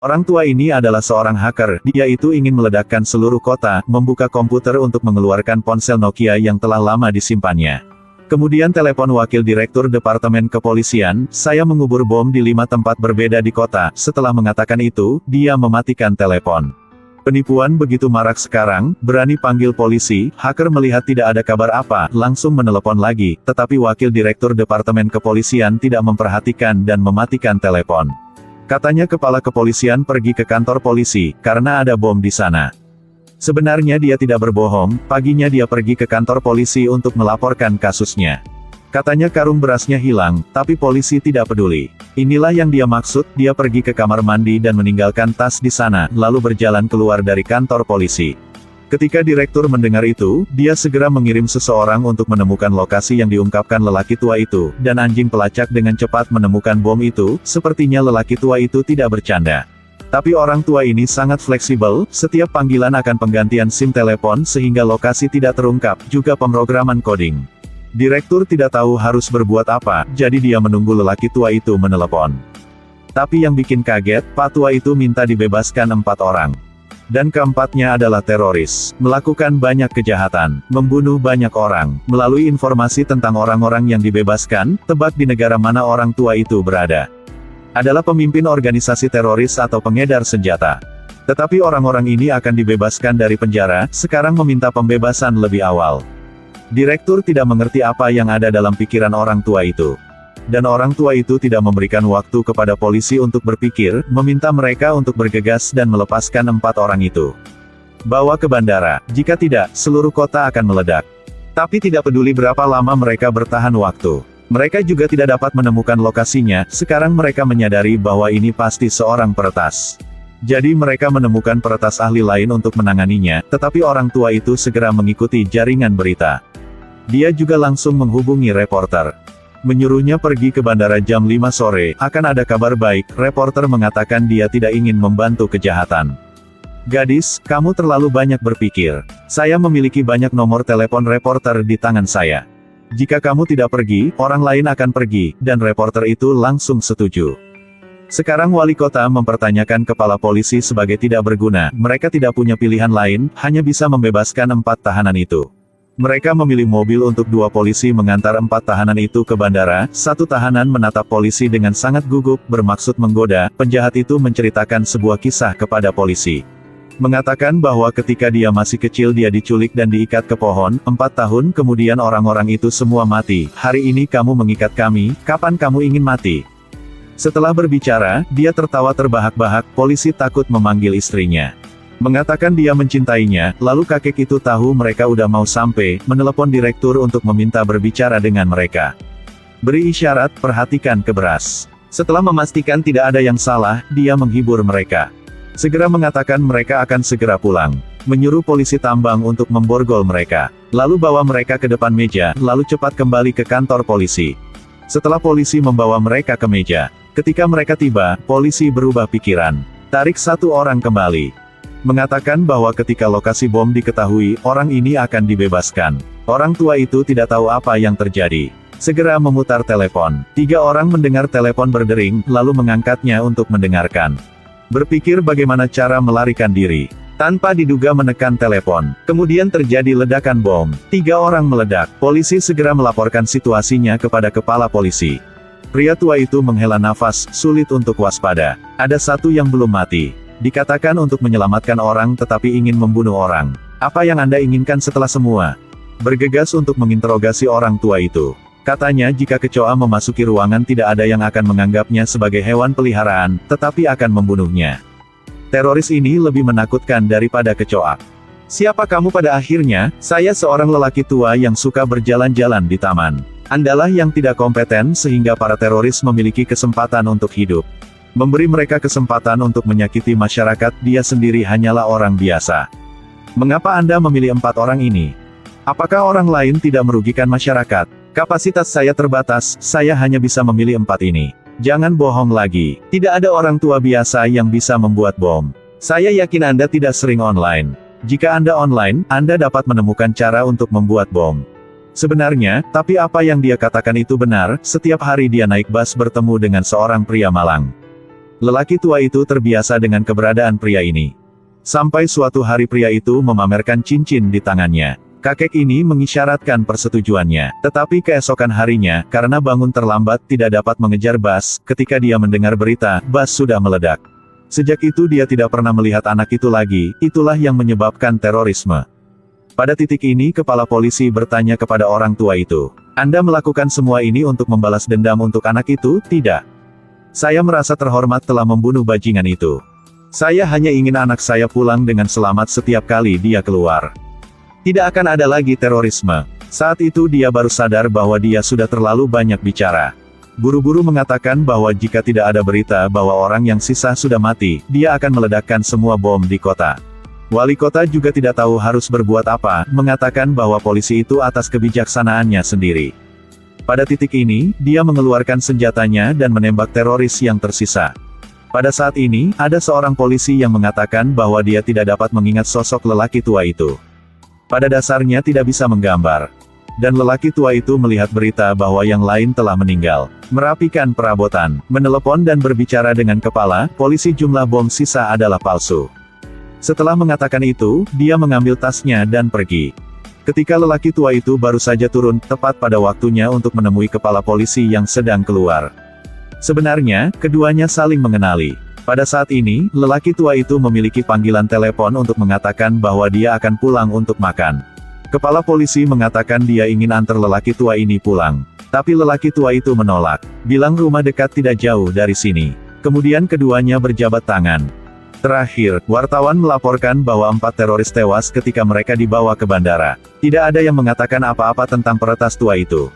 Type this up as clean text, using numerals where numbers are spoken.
Orang tua ini adalah seorang hacker, dia itu ingin meledakkan seluruh kota, membuka komputer untuk mengeluarkan ponsel Nokia yang telah lama disimpannya. Kemudian telepon wakil direktur Departemen Kepolisian, saya mengubur bom di 5 tempat berbeda di kota. Setelah mengatakan itu, dia mematikan telepon. Penipuan begitu marak sekarang, berani panggil polisi, hacker melihat tidak ada kabar apa, langsung menelepon lagi, tetapi wakil direktur Departemen Kepolisian tidak memperhatikan dan mematikan telepon. Katanya kepala kepolisian pergi ke kantor polisi, karena ada bom di sana. Sebenarnya dia tidak berbohong, paginya dia pergi ke kantor polisi untuk melaporkan kasusnya. Katanya karung berasnya hilang, tapi polisi tidak peduli. Inilah yang dia maksud, dia pergi ke kamar mandi dan meninggalkan tas di sana, lalu berjalan keluar dari kantor polisi. Ketika direktur mendengar itu, dia segera mengirim seseorang untuk menemukan lokasi yang diungkapkan lelaki tua itu, dan anjing pelacak dengan cepat menemukan bom itu. Sepertinya lelaki tua itu tidak bercanda. Tapi orang tua ini sangat fleksibel, setiap panggilan akan penggantian SIM telepon sehingga lokasi tidak terungkap, juga pemrograman coding. Direktur tidak tahu harus berbuat apa, jadi dia menunggu lelaki tua itu menelepon. Tapi yang bikin kaget, Pak tua itu minta dibebaskan 4 orang. Dan keempatnya adalah teroris, melakukan banyak kejahatan, membunuh banyak orang. Melalui informasi tentang orang-orang yang dibebaskan, tebak di negara mana orang tua itu berada. Adalah pemimpin organisasi teroris atau pengedar senjata. Tetapi orang-orang ini akan dibebaskan dari penjara, sekarang meminta pembebasan lebih awal. Direktur tidak mengerti apa yang ada dalam pikiran orang tua itu. Dan orang tua itu tidak memberikan waktu kepada polisi untuk berpikir, meminta mereka untuk bergegas dan melepaskan 4 orang itu. Bawa ke bandara, jika tidak, seluruh kota akan meledak. Tapi tidak peduli berapa lama mereka bertahan waktu. Mereka juga tidak dapat menemukan lokasinya, sekarang mereka menyadari bahwa ini pasti seorang peretas. Jadi mereka menemukan peretas ahli lain untuk menanganinya, tetapi orang tua itu segera mengikuti jaringan berita. Dia juga langsung menghubungi reporter. Menyuruhnya pergi ke bandara jam 5 sore, akan ada kabar baik. Reporter mengatakan dia tidak ingin membantu kejahatan. Gadis, kamu terlalu banyak berpikir. Saya memiliki banyak nomor telepon reporter di tangan saya. Jika kamu tidak pergi, orang lain akan pergi, dan reporter itu langsung setuju. Sekarang wali kota mempertanyakan kepala polisi sebagai tidak berguna, mereka tidak punya pilihan lain, hanya bisa membebaskan 4 tahanan itu. Mereka memilih mobil untuk 2 polisi mengantar 4 tahanan itu ke bandara. 1 tahanan menatap polisi dengan sangat gugup, bermaksud menggoda. Penjahat itu menceritakan sebuah kisah kepada polisi. Mengatakan bahwa ketika dia masih kecil dia diculik dan diikat ke pohon, 4 tahun kemudian orang-orang itu semua mati. Hari ini kamu mengikat kami, kapan kamu ingin mati? Setelah berbicara, dia tertawa terbahak-bahak, polisi takut memanggil istrinya. Mengatakan dia mencintainya, lalu kakek itu tahu mereka udah mau sampai, menelepon direktur untuk meminta berbicara dengan mereka. Beri isyarat, perhatikan ke beras. Setelah memastikan tidak ada yang salah, dia menghibur mereka. Segera mengatakan mereka akan segera pulang. Menyuruh polisi tambang untuk memborgol mereka. Lalu bawa mereka ke depan meja, lalu cepat kembali ke kantor polisi. Setelah polisi membawa mereka ke meja, ketika mereka tiba, polisi berubah pikiran. Tarik 1 orang kembali. Mengatakan bahwa ketika lokasi bom diketahui, orang ini akan dibebaskan. Orang tua itu tidak tahu apa yang terjadi. Segera memutar telepon. 3 orang mendengar telepon berdering, lalu mengangkatnya untuk mendengarkan. Berpikir bagaimana cara melarikan diri. Tanpa diduga menekan telepon. Kemudian terjadi ledakan bom. 3 orang meledak. Polisi segera melaporkan situasinya kepada kepala polisi. Pria tua itu menghela nafas, sulit untuk waspada. Ada 1 yang belum mati. Dikatakan untuk menyelamatkan orang tetapi ingin membunuh orang. Apa yang Anda inginkan setelah semua? Bergegas untuk menginterogasi orang tua itu. Katanya jika kecoa memasuki ruangan tidak ada yang akan menganggapnya sebagai hewan peliharaan, tetapi akan membunuhnya. Teroris ini lebih menakutkan daripada kecoa. Siapa kamu pada akhirnya? Saya seorang lelaki tua yang suka berjalan-jalan di taman. Andalah yang tidak kompeten sehingga para teroris memiliki kesempatan untuk hidup. Memberi mereka kesempatan untuk menyakiti masyarakat, dia sendiri hanyalah orang biasa. Mengapa Anda memilih 4 orang ini? Apakah orang lain tidak merugikan masyarakat? Kapasitas saya terbatas, saya hanya bisa memilih 4 ini. Jangan bohong lagi, tidak ada orang tua biasa yang bisa membuat bom. Saya yakin Anda tidak sering online. Jika Anda online, Anda dapat menemukan cara untuk membuat bom. Sebenarnya, tapi apa yang dia katakan itu benar, setiap hari dia naik bus bertemu dengan seorang pria malang. Lelaki tua itu terbiasa dengan keberadaan pria ini. Sampai suatu hari pria itu memamerkan cincin di tangannya. Kakek ini mengisyaratkan persetujuannya. Tetapi keesokan harinya, karena bangun terlambat tidak dapat mengejar Bas, ketika dia mendengar berita, Bas sudah meledak. Sejak itu dia tidak pernah melihat anak itu lagi, itulah yang menyebabkan terorisme. Pada titik ini kepala polisi bertanya kepada orang tua itu, "Anda melakukan semua ini untuk membalas dendam untuk anak itu, tidak? Saya merasa terhormat telah membunuh bajingan itu. Saya hanya ingin anak saya pulang dengan selamat setiap kali dia keluar. Tidak akan ada lagi terorisme." Saat itu dia baru sadar bahwa dia sudah terlalu banyak bicara. Buru-buru mengatakan bahwa jika tidak ada berita bahwa orang yang sisa sudah mati, dia akan meledakkan semua bom di kota. Wali kota juga tidak tahu harus berbuat apa, mengatakan bahwa polisi itu atas kebijaksanaannya sendiri. Pada titik ini, dia mengeluarkan senjatanya dan menembak teroris yang tersisa. Pada saat ini, ada seorang polisi yang mengatakan bahwa dia tidak dapat mengingat sosok lelaki tua itu. Pada dasarnya tidak bisa menggambar. Dan lelaki tua itu melihat berita bahwa yang lain telah meninggal. Merapikan perabotan, menelepon dan berbicara dengan kepala, polisi jumlah bom sisa adalah palsu. Setelah mengatakan itu, dia mengambil tasnya dan pergi. Ketika lelaki tua itu baru saja turun, tepat pada waktunya untuk menemui kepala polisi yang sedang keluar. Sebenarnya, keduanya saling mengenali. Pada saat ini, lelaki tua itu memiliki panggilan telepon untuk mengatakan bahwa dia akan pulang untuk makan. Kepala polisi mengatakan dia ingin antar lelaki tua ini pulang. Tapi lelaki tua itu menolak, bilang rumah dekat tidak jauh dari sini. Kemudian keduanya berjabat tangan. Terakhir, wartawan melaporkan bahwa 4 teroris tewas ketika mereka dibawa ke bandara. Tidak ada yang mengatakan apa-apa tentang peretas tua itu.